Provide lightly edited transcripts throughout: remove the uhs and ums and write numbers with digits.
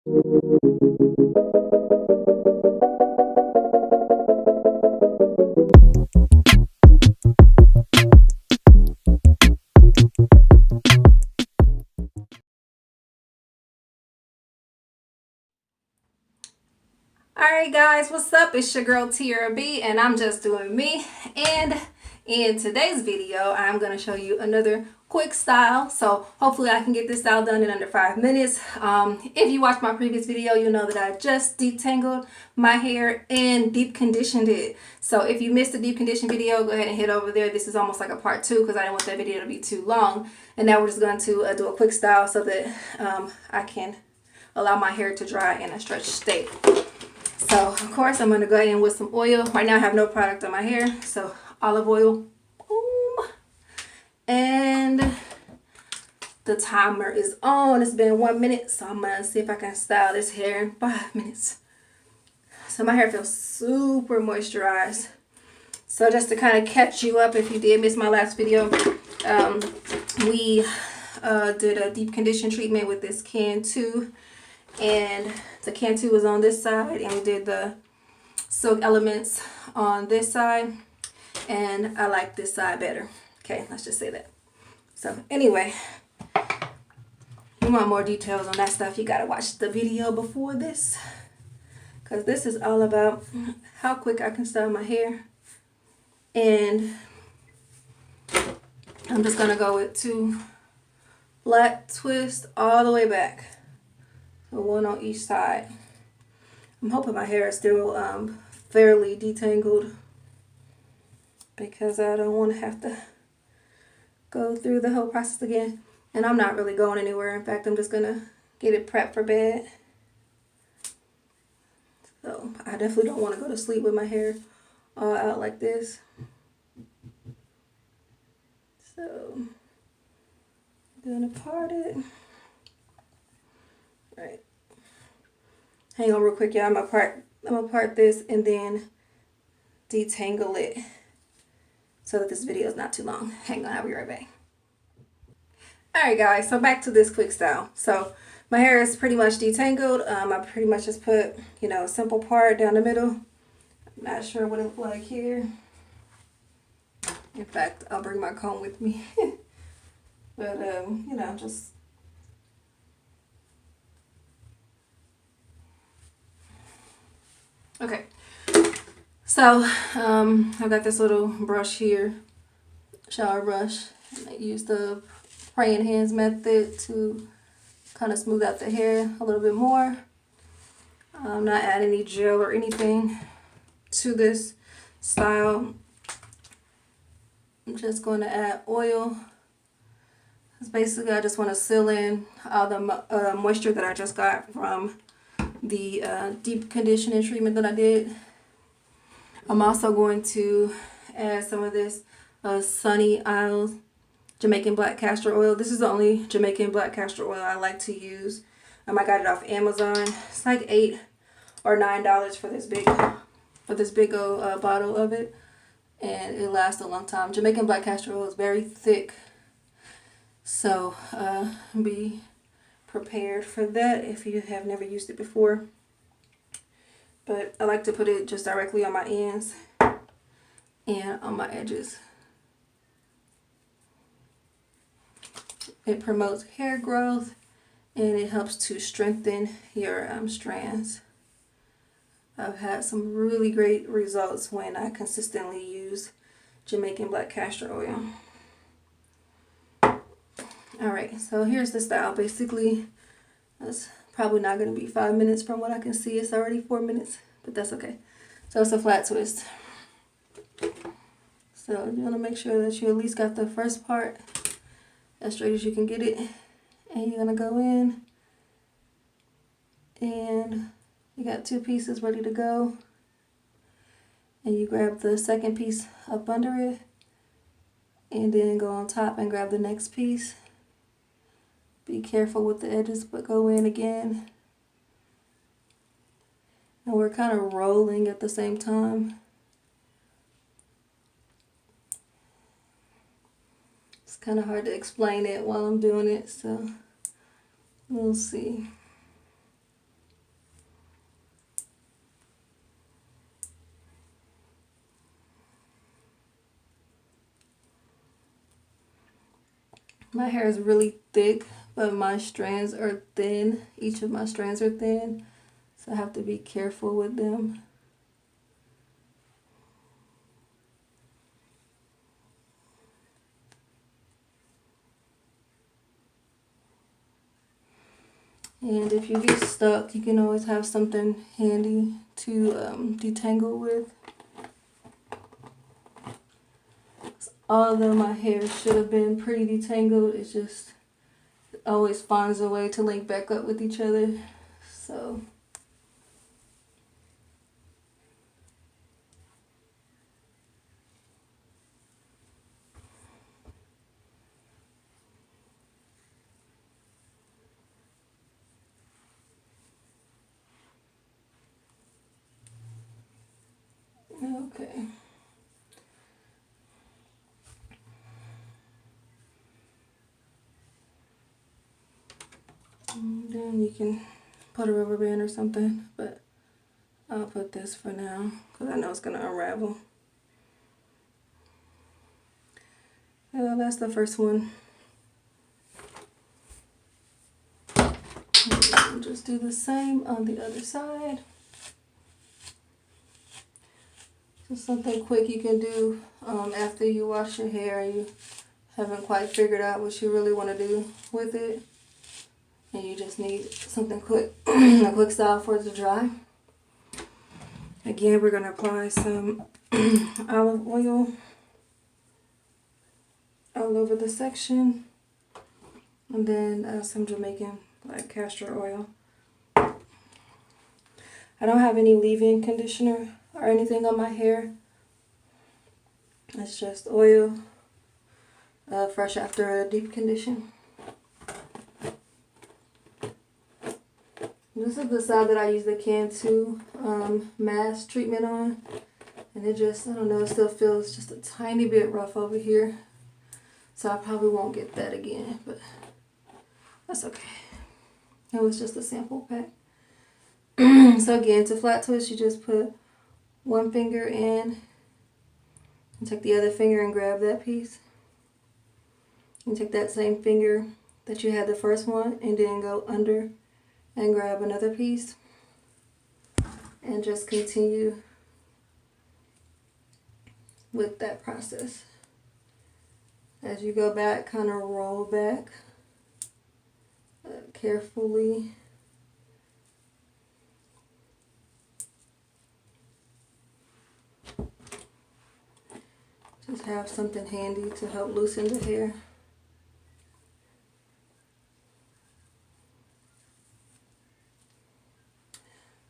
Alright guys, what's up? It's your girl Tiarrea B and I'm just doing me. And in today's video, I'm going to show you another quick style. So hopefully I can get this style done in under 5 minutes. If you watched my previous video, you'll know that I just detangled my hair and deep conditioned it. So if you missed the deep condition video, go ahead and head over there. This is almost like a part 2 because I didn't want that video to be too long. And now we're just going to do a quick style so that I can allow my hair to dry in a stretched state. So, of course, I'm going to go in with some oil. Right now, I have no product on my hair. So, olive oil. Boom. And the timer is on. It's been 1 minute. So, I'm going to see if I can style this hair in 5 minutes. So, my hair feels super moisturized. So, just to kind of catch you up if you did miss my last video, we did a deep condition treatment with this can 2. And the can 2 was on this side, and we did the silk elements on this side, and I like this side better. Okay, let's just say that. So anyway, you want more details on that stuff, you gotta watch the video before this, because this is all about how quick I can style my hair. And I'm just gonna go with 2 flat twists all the way back. So 1 on each side. I'm hoping my hair is still fairly detangled, because I don't want to have to go through the whole process again. And I'm not really going anywhere. In fact, I'm just going to get it prepped for bed. So I definitely don't want to go to sleep with my hair all out like this. So I'm going to part it. Right. Hang on real quick, y'all. I'm gonna part this and then detangle it so that this video is not too long. Hang on, I'll be right back. Alright guys, so back to this quick style. So my hair is pretty much detangled. I pretty much just put, a simple part down the middle. I'm not sure what it looks like here. In fact, I'll bring my comb with me. But just okay, so I've got this little brush here, shower brush, and I use the praying hands method to kind of smooth out the hair a little bit more. I'm not adding any gel or anything to this style. I'm just going to add oil. Because basically I just want to seal in all the moisture that I just got from the deep conditioning treatment that I did. I'm also going to add some of this Sunny Isles Jamaican black castor oil. This is the only Jamaican black castor oil I like to use. I got it off Amazon. It's like $8 or $9 for this big old bottle of it, and it lasts a long time. Jamaican black castor oil is very thick, so be prepared for that if you have never used it before. But I like to put it just directly on my ends and on my edges. It promotes hair growth and it helps to strengthen your strands. I've had some really great results when I consistently use Jamaican black castor oil. Alright, so here's the style. Basically, that's probably not going to be 5 minutes from what I can see. It's already 4 minutes, but that's okay. So it's a flat twist. So you want to make sure that you at least got the first part as straight as you can get it. And you're going to go in and you got 2 pieces ready to go. And you grab the second piece up under it and then go on top and grab the next piece. Be careful with the edges, but go in again. And we're kind of rolling at the same time. It's kind of hard to explain it while I'm doing it, so we'll see. My hair is really thick, but my strands are thin. Each of my strands are thin, so I have to be careful with them. And if you get stuck, you can always have something handy to detangle with. Although my hair should have been pretty detangled, it just always finds a way to link back up with each other. So okay. And then you can put a rubber band or something, but I'll put this for now because I know it's going to unravel. Well, that's the first one. And just do the same on the other side. So something quick you can do after you wash your hair and you haven't quite figured out what you really want to do with it. And you just need something quick, a quick style for it to dry. Again, we're going to apply some olive oil all over the section. And then some Jamaican black castor oil. I don't have any leave-in conditioner or anything on my hair. It's just oil, fresh after a deep condition. This is the side that I use the Cantu mask treatment on. And it just, I don't know, it still feels just a tiny bit rough over here. So I probably won't get that again, but that's okay. It was just a sample pack. So again, to flat twist, you just put one finger in and take the other finger and grab that piece. And take that same finger that you had the first one and then go under and grab another piece. And just continue with that process. As you go back, kind of roll back carefully. Just have something handy to help loosen the hair.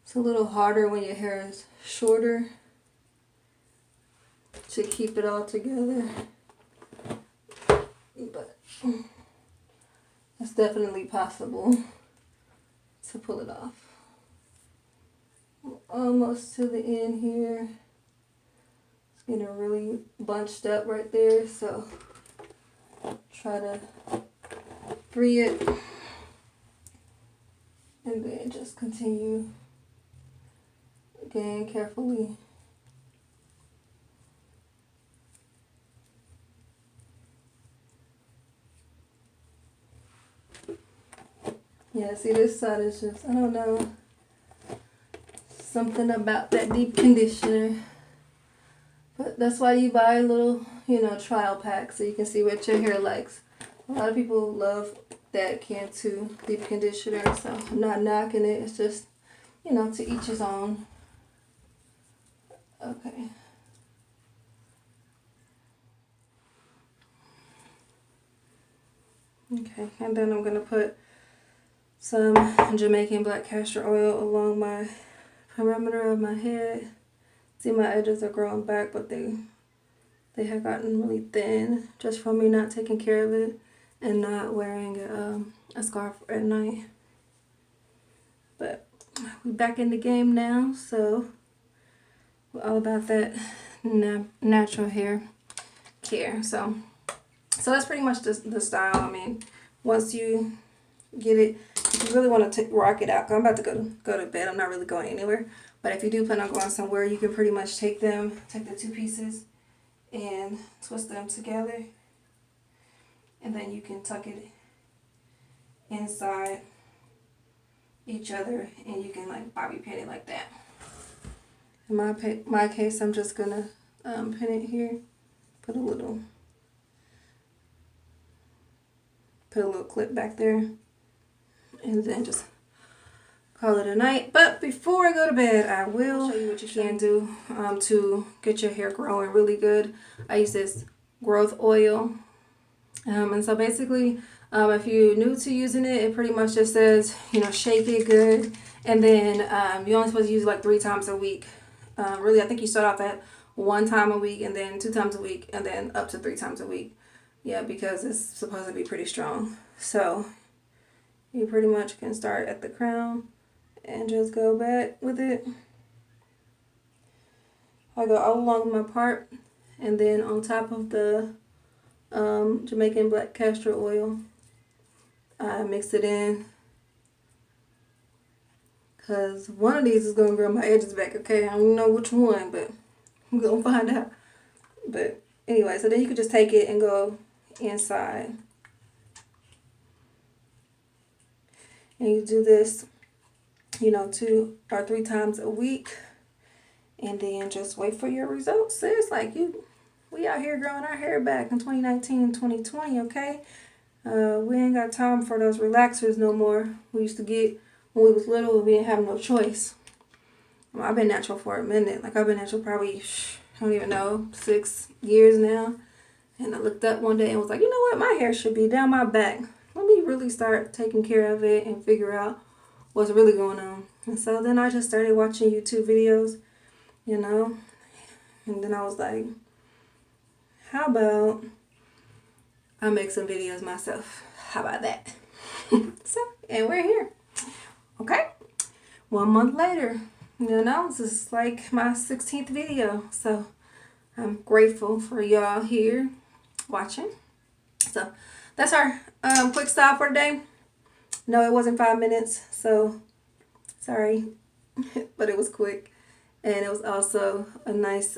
It's a little harder when your hair is shorter to keep it all together, but it's definitely possible to pull it off. We're almost to the end here. It's getting really bunched up right there, so try to free it and then just continue again carefully. Yeah, see, this side is just, I don't know, something about that deep conditioner. But that's why you buy a little, trial pack so you can see what your hair likes. A lot of people love that Cantu deep conditioner, so I'm not knocking it. It's just, to each his own. Okay. Okay, and then I'm going to put some Jamaican black castor oil along my perimeter of my head. See, my edges are growing back, but they have gotten really thin just from me not taking care of it and not wearing a scarf at night. But we're back in the game now, so we're all about that natural hair care. So that's pretty much the style. I mean, once you get it, if you really want to rock it out, 'cause I'm about to go to bed. I'm not really going anywhere. But if you do plan on going somewhere, you can pretty much take the two pieces and twist them together. and then you can tuck it inside each other, and you can like bobby pin it like that. In my case, I'm just gonna pin it here, put a little clip back there, and then just call it a night. But before I go to bed, I will show you what you can do to get your hair growing really good. I use this growth oil, and so basically, if you're new to using it, it pretty much just says, you know, shake it good, and then you're only supposed to use it like 3 times a week. Really, I think you start off at 1 time a week, and then 2 times a week, and then up to 3 times a week. Yeah, because it's supposed to be pretty strong. So you pretty much can start at the crown and just go back with it. I go all along my part, and then on top of the Jamaican black castor oil, I mix it in, because one of these is going to grow my edges back, okay? I don't know which one, but I'm going to find out. But anyway, so then you can just take it and go inside. And you do this, you know, 2 or 3 times a week, and then just wait for your results, sis. Like, we out here growing our hair back in 2019 and 2020, okay? We ain't got time for those relaxers no more. We used to get when we was little, we didn't have no choice. Well, I've been natural for a minute. Like, I've been natural probably, I don't even know, 6 years now. And I looked up one day and was like, you know what? My hair should be down my back. Let me really start taking care of it and figure out what's really going on. And so then I just started watching YouTube videos, you know. And then I was like, how about I make some videos myself? How about that? So, and we're here. Okay? 1 month later, you know, this is like my 16th video. So I'm grateful for y'all here watching. So that's our quick style for today. No, it wasn't 5 minutes, so sorry, but it was quick. And it was also a nice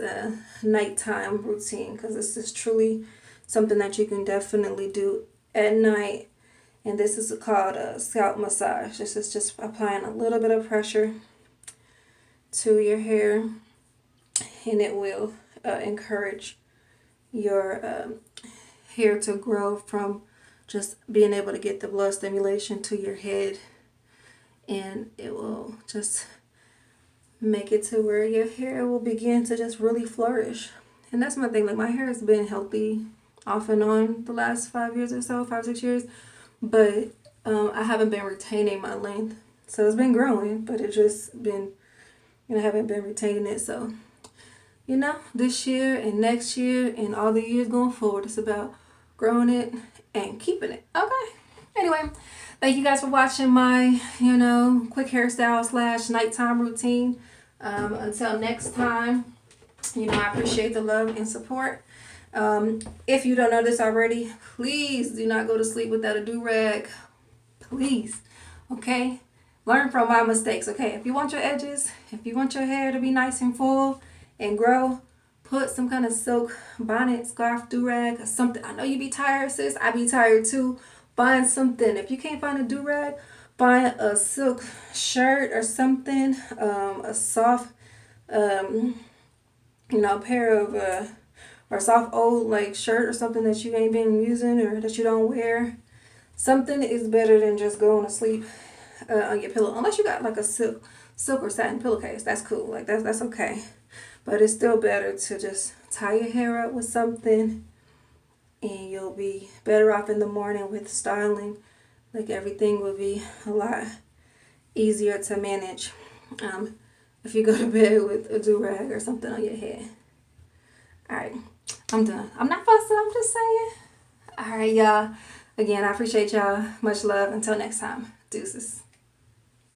nighttime routine, because this is truly something that you can definitely do at night. And this is called a scalp massage. This is just applying a little bit of pressure to your hair, and it will encourage your hair to grow from just being able to get the blood stimulation to your head, and it will just make it to where your hair will begin to just really flourish. And that's my thing. Like, my hair has been healthy off and on the last 5 years or so, 5, 6 years, but I haven't been retaining my length. So it's been growing, but it's just been, you know, I haven't been retaining it. So, you know, this year and next year and all the years going forward, it's about growing it and keeping it. Okay. Anyway, thank you guys for watching my, you know, quick hairstyle / nighttime routine. Until next time, you know, I appreciate the love and support. If you don't know this already, please do not go to sleep without a do-rag. Please. Okay? Learn from my mistakes. Okay? If you want your edges, if you want your hair to be nice and full and grow, put some kind of silk bonnet, scarf, do-rag, or something. I know you be tired, sis. I be tired too. Find something. If you can't find a do-rag, find a silk shirt or something. A soft, you know, pair of, or soft old like shirt or something that you ain't been using or that you don't wear. Something is better than just going to sleep on your pillow. Unless you got like a silk or satin pillowcase. That's cool. Like, that's okay. But it's still better to just tie your hair up with something, and you'll be better off in the morning with styling. Like, everything will be a lot easier to manage if you go to bed with a do-rag or something on your head. Alright, I'm done. I'm not fussing, I'm just saying. Alright, y'all. Again, I appreciate y'all. Much love. Until next time. Deuces.